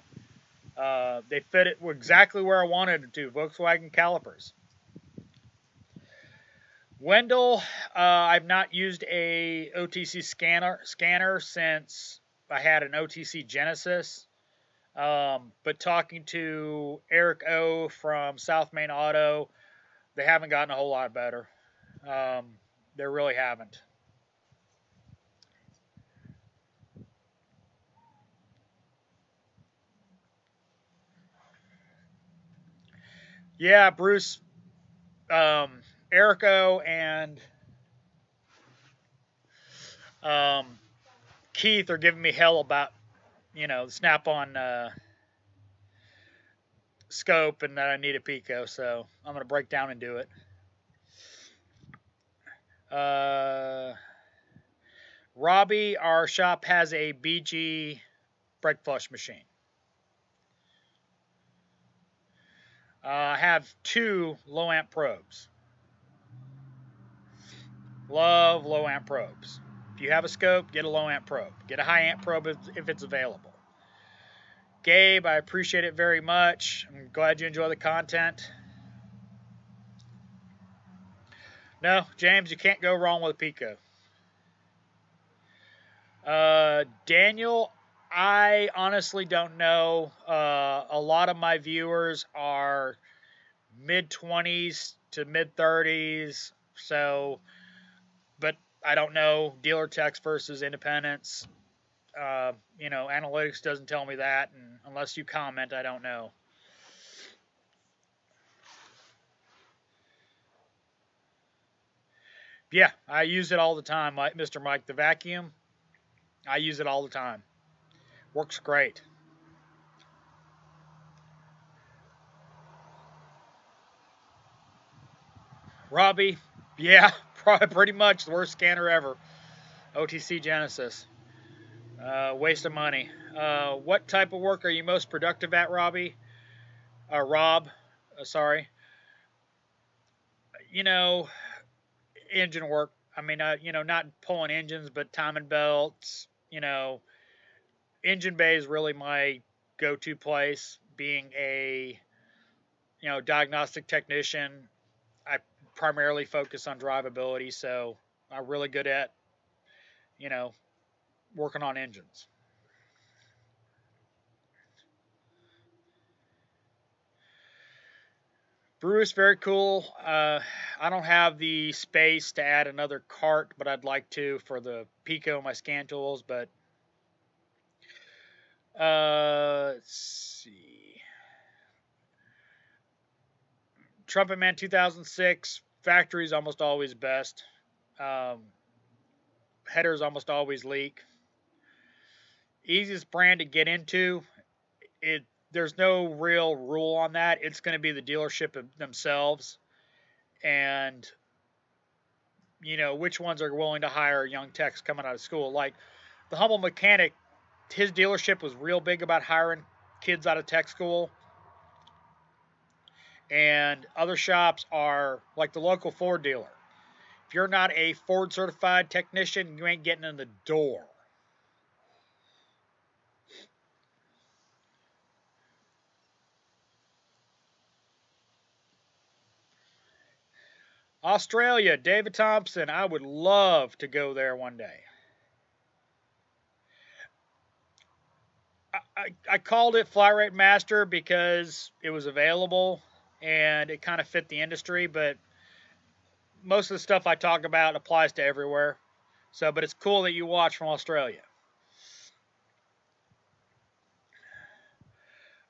They fit it exactly where I wanted it to. Volkswagen calipers. Wendell, I've not used a OTC scanner since I had an OTC Genesis. But talking to Eric O from South Main Auto, they haven't gotten a whole lot better. They really haven't. Yeah, Bruce, Eric O and Keith are giving me hell about, the Snap-on scope and that I need a Pico, so I'm going to break down and do it. Robbie, our shop has a BG brake flush machine. I have 2 low amp probes. Love low amp probes. If you have a scope, get a low amp probe. Get a high amp probe if it's available. Gabe, I appreciate it very much. I'm glad you enjoy the content. No, James, you can't go wrong with a Pico. Daniel, I honestly don't know. A lot of my viewers are mid-20s to mid-30s, so, but I don't know dealer techs versus independents. Analytics doesn't tell me that, and unless you comment, I don't know. Yeah, I use it all the time, Mr. Mike. The vacuum, I use it all the time. Works great. Robbie, yeah, probably pretty much the worst scanner ever. OTC Genesis. Waste of money. What type of work are you most productive at, Robbie? Rob, sorry. Engine work. I mean, not pulling engines, but timing belts. Engine bay is really my go-to place. Being a, diagnostic technician, I primarily focus on drivability, so I'm really good at, working on engines. Bruce, very cool. I don't have the space to add another cart, but I'd like to for the Pico, my scan tools. But let's see. Trumpet Man 2006 factory is almost always best. Headers almost always leak. Easiest brand to get into. There's no real rule on that. It's going to be the dealership themselves, and which ones are willing to hire young techs coming out of school. Like the Humble Mechanic, his dealership was real big about hiring kids out of tech school. And other shops are like the local Ford dealer. If you're not a Ford certified technician, you ain't getting in the door. Australia, David Thompson, I would love to go there one day. I called it Fly Rate Master because it was available and it kind of fit the industry, but most of the stuff I talk about applies to everywhere. So, but it's cool that you watch from Australia.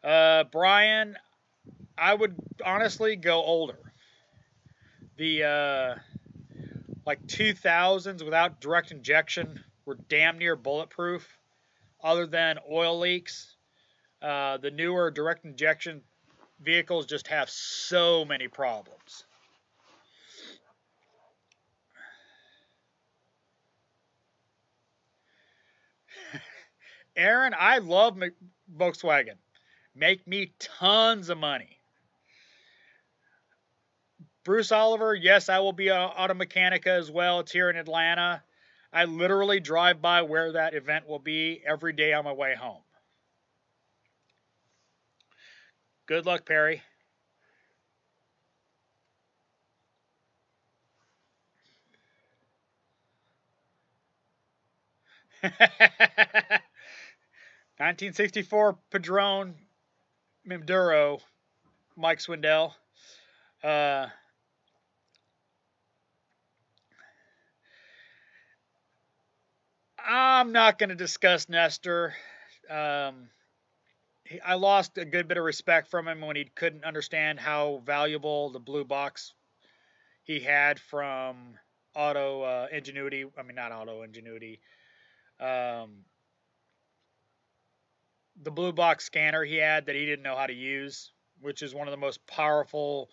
Brian, I would honestly go older. The like 2000s without direct injection were damn near bulletproof, other than oil leaks. The newer direct injection vehicles just have so many problems. Aaron, I love Volkswagen. Make me tons of money. Bruce Oliver, yes, I will be a Automechanica as well. It's here in Atlanta. I literally drive by where that event will be every day on my way home. Good luck, Perry. '64 Padron Minduro, Mike Swindell. Uh, I'm not going to discuss Nestor. Um, I lost a good bit of respect from him when he couldn't understand how valuable the blue box he had from Auto Ingenuity. I mean, not Auto Ingenuity. Um, the blue box scanner he had that he didn't know how to use, which is one of the most powerful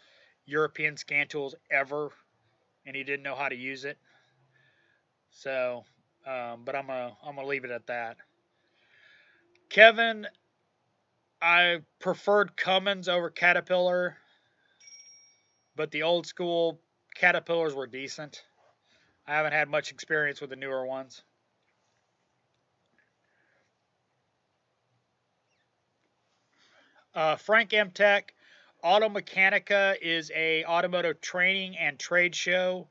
European scan tools ever, and he didn't know how to use it. So, but I'm gonna leave it at that. Kevin, I preferred Cummins over Caterpillar, but the old school Caterpillars were decent. I haven't had much experience with the newer ones. Frank M. Tech, Automechanica is a automotive training and trade show.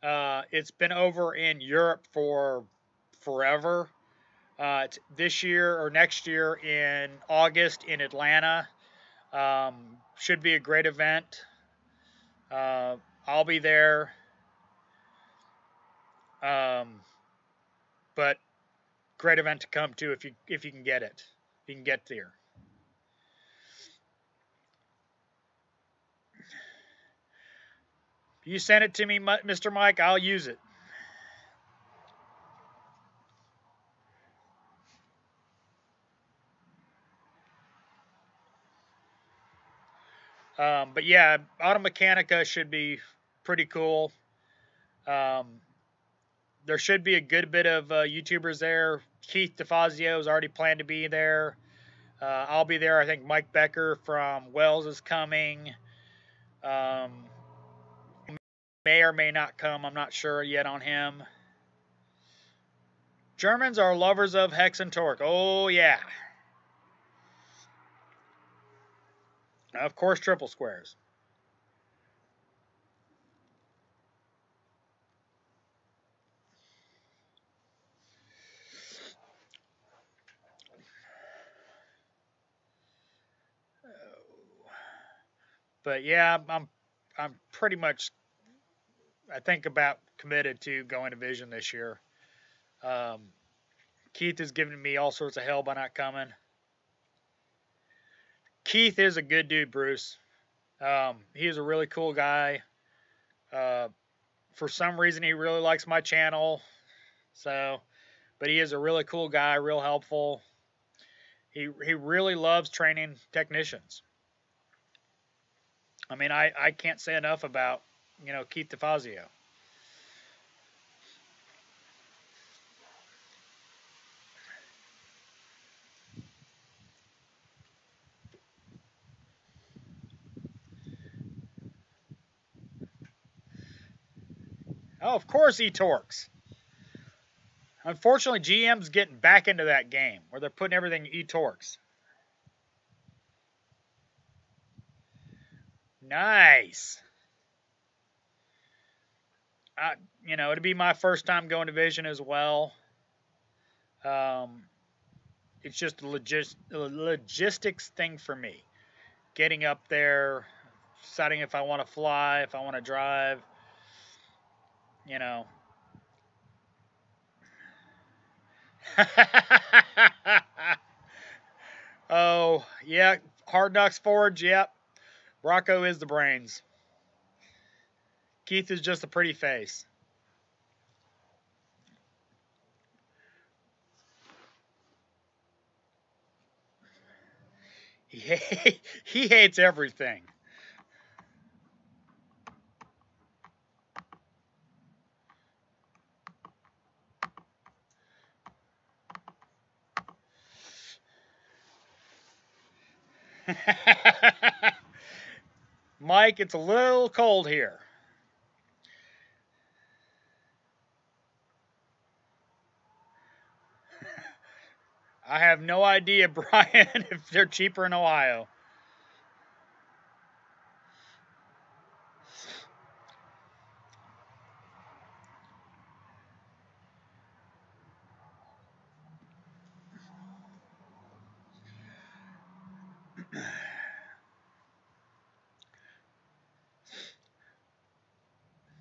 It's been over in Europe for forever. It's this year or next year in August in Atlanta. Should be a great event. Uh, I'll be there. Um, but great event to come to if you can get it. If you can get there. If you send it to me, Mr. Mike, I'll use it. But yeah, Automechanica should be pretty cool. Um, there should be a good bit of YouTubers there. Keith DeFazio is already planned to be there. I'll be there. I think Mike Becker from Wells is coming. Um, may or may not come. I'm not sure yet on him. Germans are lovers of hex and torque. Oh, yeah. Of course, triple squares. But yeah, I'm pretty much, I think, about committed to going to Vision this year. Um, Keith is giving me all sorts of hell by not coming. Keith is a good dude, Bruce. He is a really cool guy. Uh, for some reason, he really likes my channel. So, but he is a really cool guy, real helpful. He really loves training technicians. I mean, I can't say enough about Keith DeFazio. Oh, of course he torques. Unfortunately, GM's getting back into that game where they're putting everything e-torques. Nice. It'd be my first time going to Vision as well. Um, it's just a logistics thing for me. Getting up there, deciding if I want to fly, if I want to drive, you know. Oh, yeah. Hard Knocks Forge, yep. Rocco is the brains. Keith is just a pretty face. He hates everything. Mike, it's a little cold here. I have no idea, Brian, if they're cheaper in Ohio.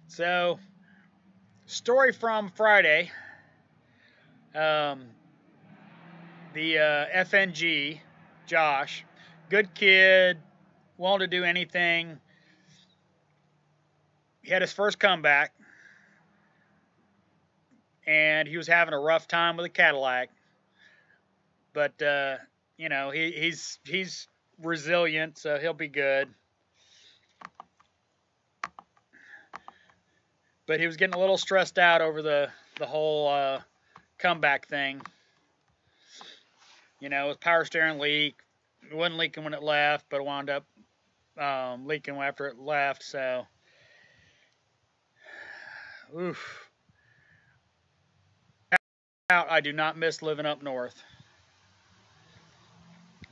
So, story from Friday. Um, the FNG, Josh, good kid, willing to do anything. He had his first comeback, and he was having a rough time with a Cadillac. But he's resilient, so he'll be good. But he was getting a little stressed out over the whole comeback thing. His power steering leak. It wasn't leaking when it left, but it wound up leaking after it left. So, oof. I do not miss living up north.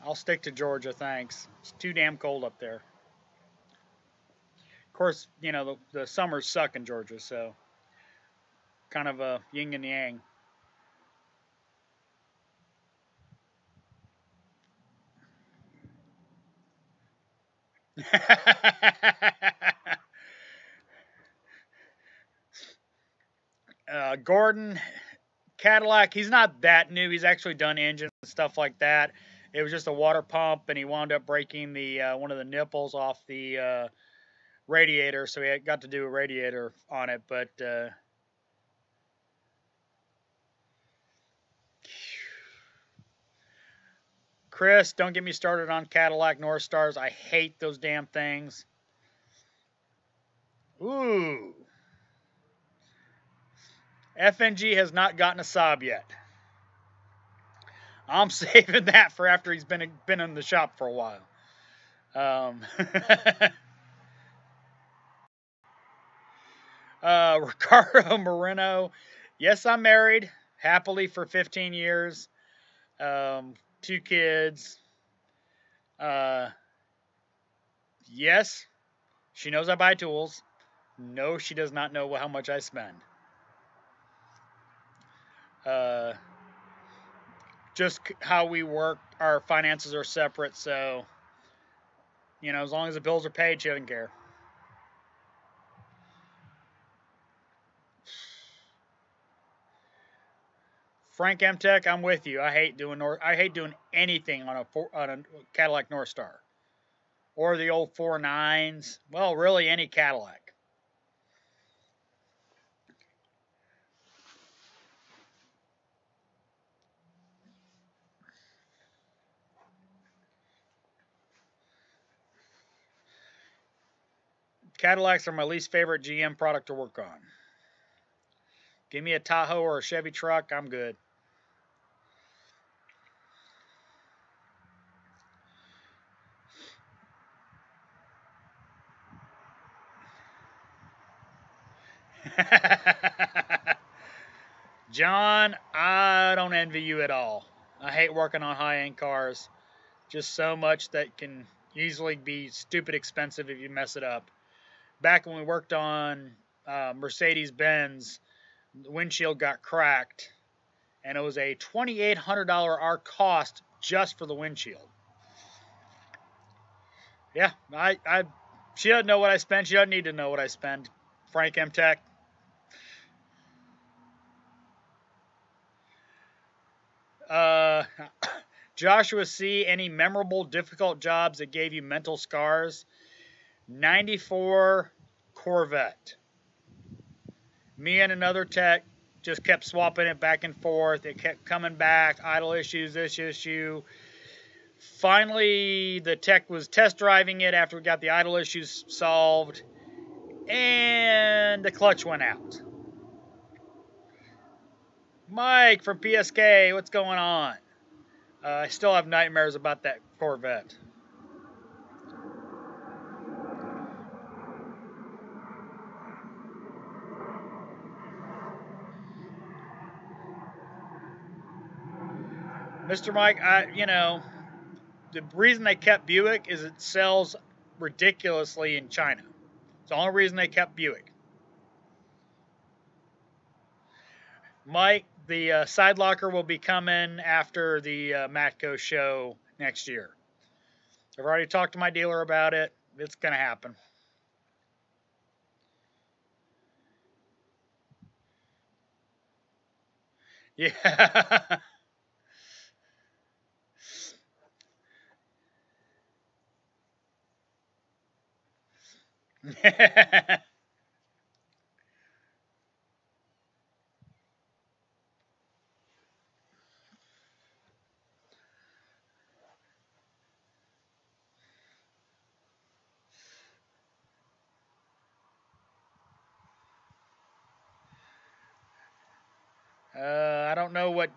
I'll stick to Georgia, thanks. It's too damn cold up there. Of course, the summers suck in Georgia, so kind of a yin and yang. Gordon, Cadillac, he's not that new. He's actually done engines and stuff like that. It was just a water pump, and he wound up breaking the one of the nipples off the radiator, so he got to do a radiator on it. But Chris, don't get me started on Cadillac North Stars. I hate those damn things. Ooh. FNG has not gotten a Saab yet. I'm saving that for after he's been in the shop for a while. Ricardo Moreno. Yes, I'm married happily for 15 years. 2 kids. Yes, she knows I buy tools. No, she does not know how much I spend. Just how we work, our finances are separate, so as long as the bills are paid, she doesn't care. Frank M Tech, I'm with you. I hate doing anything on a Cadillac North Star or the old 4.9s. Well, really any Cadillac. Cadillacs are my least favorite GM product to work on. Give me a Tahoe or a Chevy truck, I'm good. John, I don't envy you at all. I hate working on high-end cars. Just so much that can easily be stupid expensive if you mess it up. Back when we worked on Mercedes-Benz, the windshield got cracked, and it was a $2,800 our cost just for the windshield. Yeah, she doesn't know what I spent. She doesn't need to know what I spend. Frank M Tech. Uh, Joshua C., any memorable, difficult jobs that gave you mental scars? 94 Corvette. Me and another tech just kept swapping it back and forth. It kept coming back, idle issues, this issue. Finally, the tech was test driving it after we got the idle issues solved, and the clutch went out. Mike from PSK, what's going on? I still have nightmares about that Corvette. Mr. Mike, the reason they kept Buick is it sells ridiculously in China. It's the only reason they kept Buick. Mike, the side locker will be coming after the Matco show next year. I've already talked to my dealer about it. It's going to happen. Yeah. I don't know what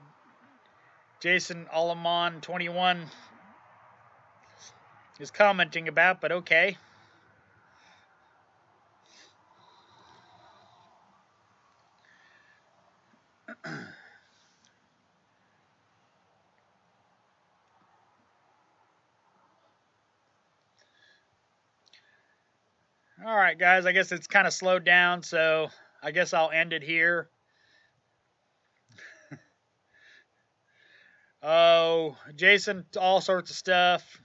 Jason Alamon 21 is commenting about, but okay. All right, guys, I guess it's kind of slowed down, so I guess I'll end it here. Oh, Jason, all sorts of stuff.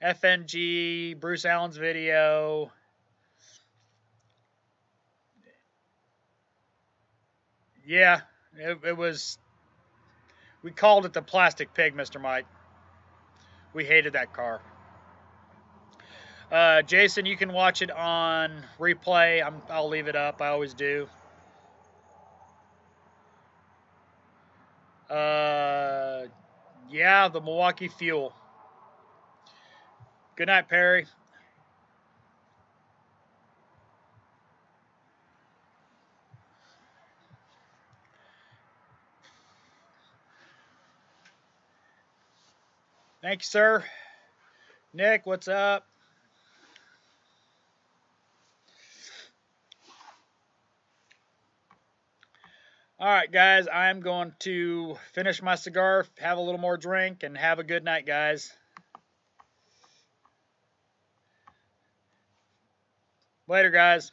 FNG, Bruce Allen's video. Yeah, it was. We called it the plastic pig, Mr. Mike. We hated that car. Jason, you can watch it on replay. I'll leave it up. I always do. Yeah, the Milwaukee Fuel. Good night, Perry. Thank you, sir. Nick, what's up? All right, guys, I'm going to finish my cigar, have a little more drink, and have a good night, guys. Later, guys.